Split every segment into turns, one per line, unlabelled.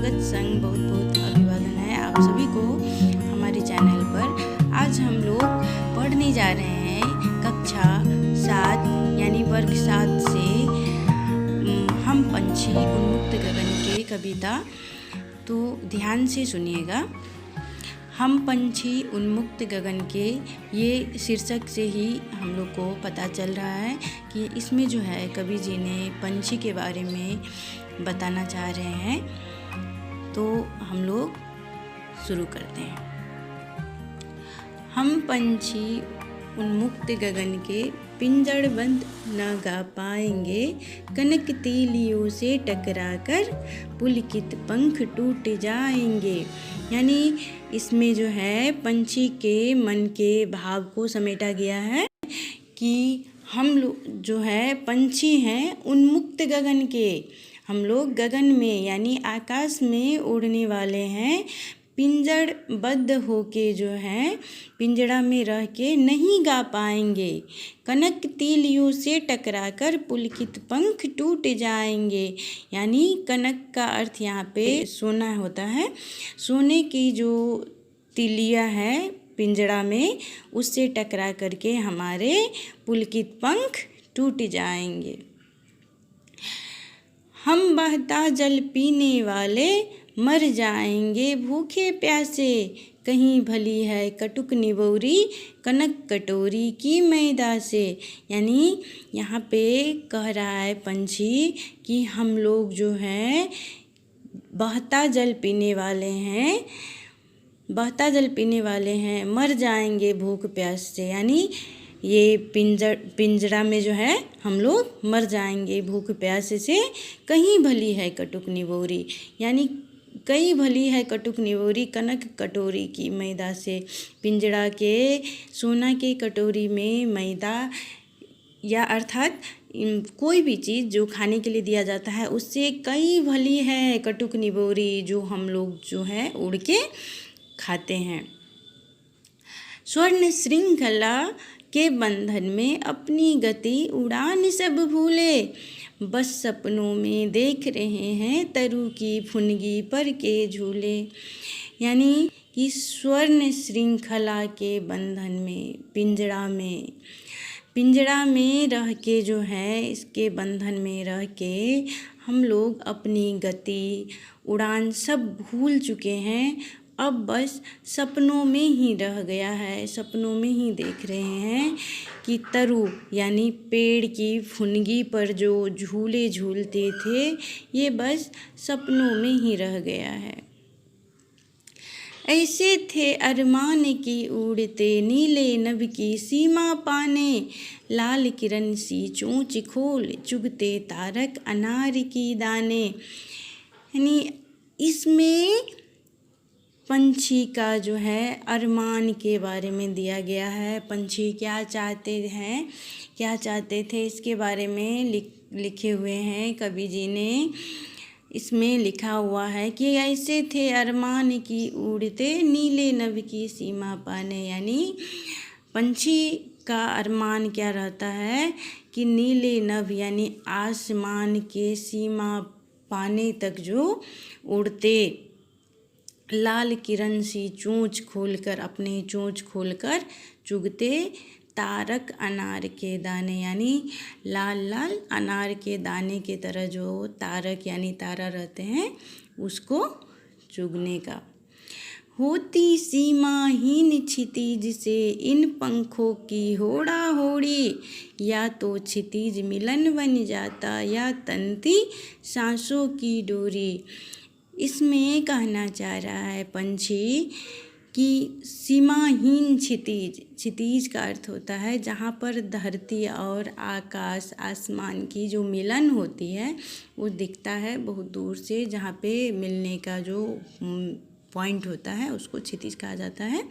स्वागत संग बहुत बहुत अभिवादन है आप सभी को हमारे चैनल पर। आज हम लोग पढ़ने जा रहे हैं कक्षा 7 यानी वर्ग 7 से हम पंछी उन्मुक्त गगन के कविता। तो ध्यान से सुनिएगा। हम पंछी उन्मुक्त गगन के ये शीर्षक से ही हम लोग को पता चल रहा है कि इसमें जो है कवि जी ने पंछी के बारे में बताना चाह रहे हैं। तो हम लोग शुरू करते हैं। हम पंछी उन्मुक्त गगन के पिंजड़बंद न गा पाएंगे, कनक तीलियों से टकराकर पुलकित पंख टूट जाएंगे। यानी इसमें जो है पंछी के मन के भाव को समेटा गया है कि हम लोग जो है पंछी हैं उन्मुक्त गगन के। हम लोग गगन में यानी आकाश में उड़ने वाले हैं, पिंजड़बद्ध होके जो है पिंजड़ा में रह के नहीं गा पाएंगे। कनक तीलियों से टकराकर पुलकित पंख टूट जाएंगे। यानी कनक का अर्थ यहाँ पे सोना होता है। सोने की जो तिलियाँ है पिंजड़ा में, उससे टकरा करके हमारे पुलकित पंख टूट जाएंगे। हम बहता जल पीने वाले मर जाएंगे भूखे प्यासे, कहीं भली है कटुक निबोरी कनक कटोरी की मैदा से। यानी यहाँ पे कह रहा है पंछी कि हम लोग जो हैं बहता जल पीने वाले हैं, मर जाएंगे भूख प्यास से। यानी ये पिंजरा में जो है हम लोग मर जाएंगे भूख प्यास से। कहीं भली है कटुक निबोरी, यानी कई भली है कटुक निबोरी कनक कटोरी की मैदा से। पिंजड़ा के सोना के कटोरी में मैदा या अर्थात कोई भी चीज़ जो खाने के लिए दिया जाता है उससे कई भली है कटुक निबोरी, जो हम लोग जो है उड़ के खाते हैं। स्वर्ण श्रृंखला के बंधन में अपनी गति उड़ान सब भूले, बस सपनों में देख रहे हैं तरु की फुनगी पर के झूले। यानी कि स्वर्ण श्रृंखला के बंधन में पिंजड़ा में रह के जो है इसके बंधन में रह के हम लोग अपनी गति उड़ान सब भूल चुके हैं। अब बस सपनों में ही रह गया है, सपनों में ही देख रहे हैं कि तरु यानी पेड़ की फुनगी पर जो झूले झूलते थे ये बस सपनों में ही रह गया है। ऐसे थे अरमान की उड़ते नीले नभ की सीमा पाने, लाल किरण सी चोंच खोल चुगते तारक अनार की दाने। यानी इसमें पंछी का जो है अरमान के बारे में दिया गया है। पंछी क्या चाहते थे इसके बारे में लिखे हुए हैं कवि जी ने। इसमें लिखा हुआ है कि ऐसे थे अरमान की उड़ते नीले नभ की सीमा पाने। यानी पंछी का अरमान क्या रहता है कि नीले नभ यानी आसमान के सीमा पाने तक जो उड़ते, लाल किरण सी चोंच खोलकर अपनी चोंच खोलकर चुगते तारक अनार के दाने। यानी लाल लाल अनार के दाने की तरह जो तारक यानी तारा रहते हैं उसको चुगने का। होती सीमाहीन क्षितिज से इन पंखों की होड़ा होड़ी, या तो क्षितिज मिलन बन जाता या तंती सांसों की डोरी। इसमें कहना चाह रहा है पंछी कि सीमाहीन क्षितिज का अर्थ होता है जहाँ पर धरती और आकाश आसमान की जो मिलन होती है वो दिखता है बहुत दूर से। जहाँ पे मिलने का जो पॉइंट होता है उसको क्षितिज कहा जाता है।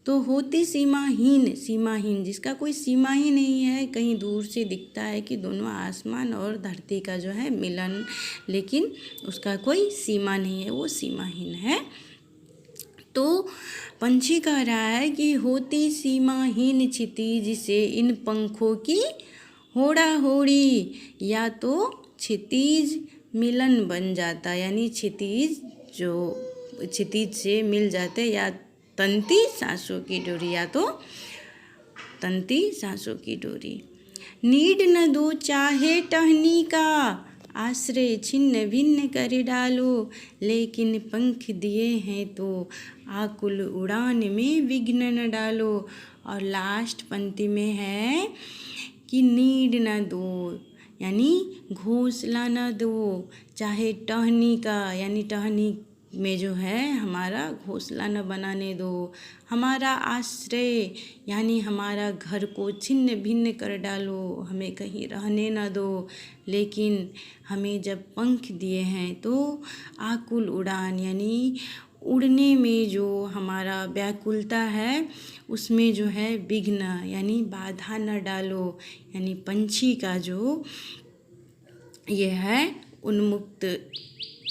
तो होती सीमाहीन जिसका कोई सीमा ही नहीं है, कहीं दूर से दिखता है कि दोनों आसमान और धरती का जो है मिलन, लेकिन उसका कोई सीमा नहीं है, वो सीमाहीन है। तो पंछी कह रहा है कि होती सीमाहीन क्षितिज से इन पंखों की होड़ा होड़ी, या तो क्षितिज मिलन बन जाता, यानी क्षितिज जो क्षितिज से मिल जाते, या तंती सांसों की डोरी, या तो तंती सांसों की डोरी। नीड न दो चाहे टहनी का, आश्रय छिन्न भिन्न कर डालो, लेकिन पंख दिए हैं तो आकुल उड़ान में विघ्न न डालो। और लास्ट पंक्ति में है कि नीड न दो, यानी घोंसला न दो, चाहे टहनी का, यानी टहनी में जो है हमारा घोंसला न बनाने दो, हमारा आश्रय यानी हमारा घर को छिन्न भिन्न कर डालो, हमें कहीं रहने न दो, लेकिन हमें जब पंख दिए हैं तो आकुल उड़ान यानी उड़ने में जो हमारा व्याकुलता है उसमें जो है विघ्न यानी बाधा न डालो, यानी पंछी का जो ये है उन्मुक्त,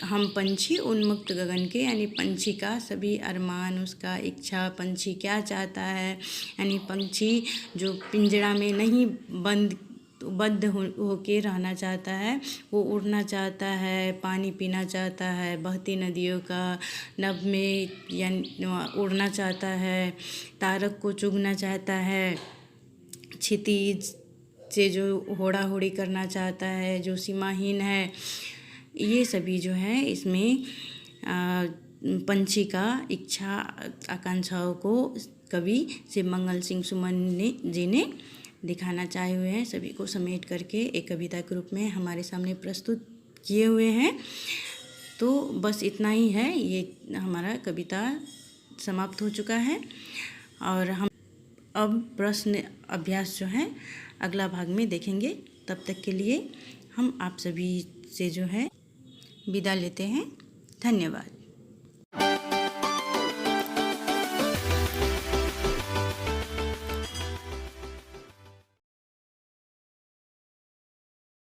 हम पंछी उन्मुक्त गगन के, यानी पंछी का सभी अरमान, उसका इच्छा, पंछी क्या चाहता है, यानी पंछी जो पिंजरा में नहीं बद्ध होके रहना चाहता है, वो उड़ना चाहता है, पानी पीना चाहता है, बहती नदियों का नभ में यानी उड़ना चाहता है, तारक को चुगना चाहता है, क्षितिज से जो होड़ा होड़ी करना चाहता है, जो सीमाहीन है, ये सभी जो है इसमें पंछी का इच्छा आकांक्षाओं को कवि शिव मंगल सिंह सुमन जी ने दिखाना चाहे हुए हैं, सभी को समेट करके एक कविता के रूप में हमारे सामने प्रस्तुत किए हुए हैं। तो बस इतना ही है, ये हमारा कविता समाप्त हो चुका है और हम अब प्रश्न अभ्यास जो है अगला भाग में देखेंगे। तब तक के लिए हम आप सभी से जो है विदा लेते हैं। धन्यवाद।